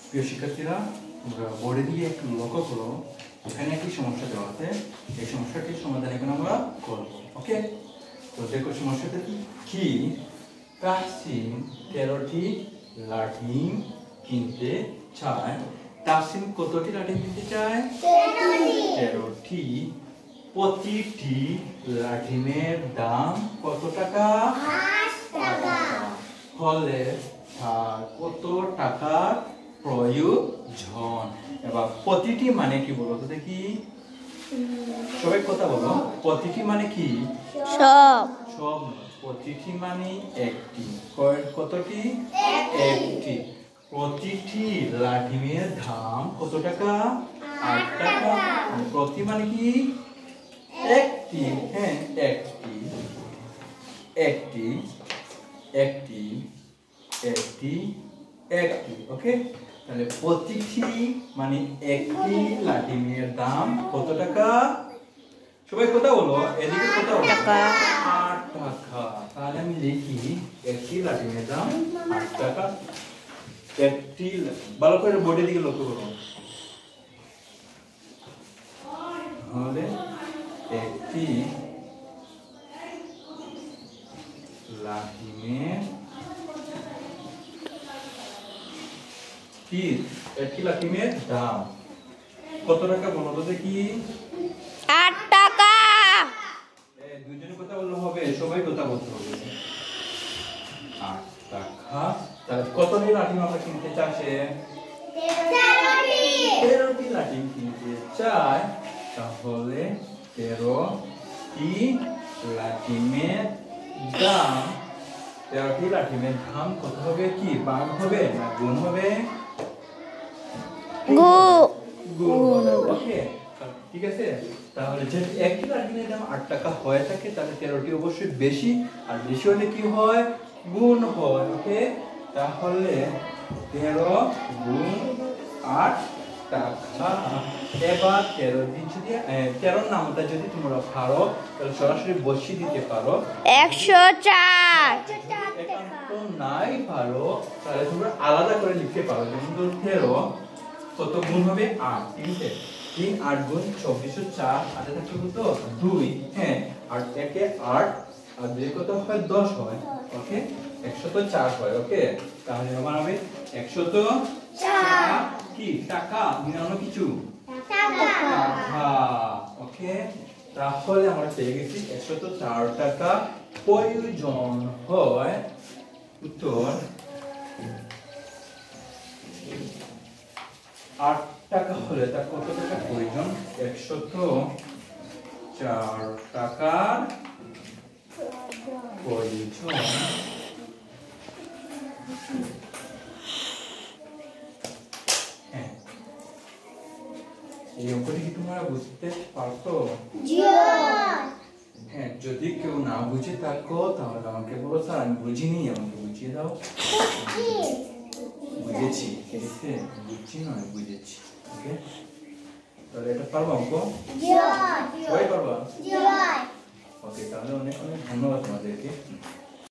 প্রিয় শিক্ষার্থীরা, তোমরা বোর্ডে দিয়ে একটু লক্ষ্য করো, এখানে একটি সমস্যা দেওয়া আছে। এই সমস্যাটির সমাধান এখন আমরা করব। ওকে, তো দেখো সমস্যাটা কি। তাহসিন 13টি লাঠিম কিনতে চায়। তাহসিন কতটি লাঠিম কিনতে চায়? 13টি। প্রতিটি লাঠিমের দাম কত টাকা? 5 টাকা। ফলে তার কত টাকার প্রয়োজন? এবার প্রতিটি মানে কি বলো তো দেখি, সবাই কথা বলো। প্রতিটি মানে কি? সব। সব। প্রতিটি মানে একটি। কতটি? একটি। প্রতিটি লাঠিমের দাম কত টাকা? 8 টাকা। প্রতি মানে কি? একটি। হ্যাঁ, একটি। একটি একটি একটি একটি। ওকে, তাহলে প্রতিটি মানে একটি লাঠিমের দাম কত টাকা? সবাই কথা বলো, এদিকে কথা বলো। 8 টাকা। তাহলে আমি লিখি একটি লাঠিমের দাম 8 টাকা। একটি, ভালো করে বোর্ডের দিকে লক্ষ্য করো। তাহলে একটি লাঠিমের কি? একটি লাঠিমের দাম কত টাকা বলো তো দেখি? 8 টাকা। দুইজনে কথা বললে হবে, সবাই কথা বলতে হবে। 8 টাকা। তাহলে কতটি লাঠিম আমরা কিনতে চাইছে? 13টি লাঠিম কিনতে চাই। তাহলে 13টি লাঠিমের দাম, 13টি লাঠিমের দাম কত হবে? কি ভাগ হবে না গুণ হবে? গুণ হবে। ওকে, ঠিক আছে। তাহলে যে একটি লাঠিমের দাম 8 টাকা হয়ে থাকে, তাহলে 13টি অবশ্যই বেশি, আর বেশি হলে কি হয়? গুণ হয়। ওকে, তাহলে 13 গুণ 8 টাকা। এবার 13 নামটা যদি তোমরা পারো তাহলে সরাসরি বসিয়ে দিতে পারো। 104। একান্ত নাই পারো তাহলে তোমরা আলাদা করে লিখতে পারো। যেমন ধরো 13 কত গুণ হবে? 8। ঠিক আছে, 3 8 গুণ 24, 4 হাতে থাকছে কত? 2। হ্যাঁ, আর একে 8 আর 2 কত হয়? 10 হয়। ওকে, 104 হয়। ওকে, তাহলে আমার হবে 104 কি টাকা, অন্য কিছু টাকা। ওকে, তাহলে আমরা পেয়ে গেছি 104 টাকা প্রয়োজন হয়। উত্তর 8 টাকা হলে তার কত টাকা প্রয়োজন? 104 টাকার প্রয়োজন। এই অঙ্কটি কি তোমরা বুঝতে পারছো? হ্যাঁ, যদি কেউ না বুঝে থাকো তাহলে আমাকে বলো, স্যার আমি বুঝিনি, আমাকে বুঝিয়ে দাও। বুঝেছি, ঠিক আছে, বুঝছি নয়, বুঝেছি। ওকে, তাহলে এটা পারবো অঙ্ক? সবাই পারবা? ওকে, তাহলে অনেক অনেক ধন্যবাদ তোমাদেরকে।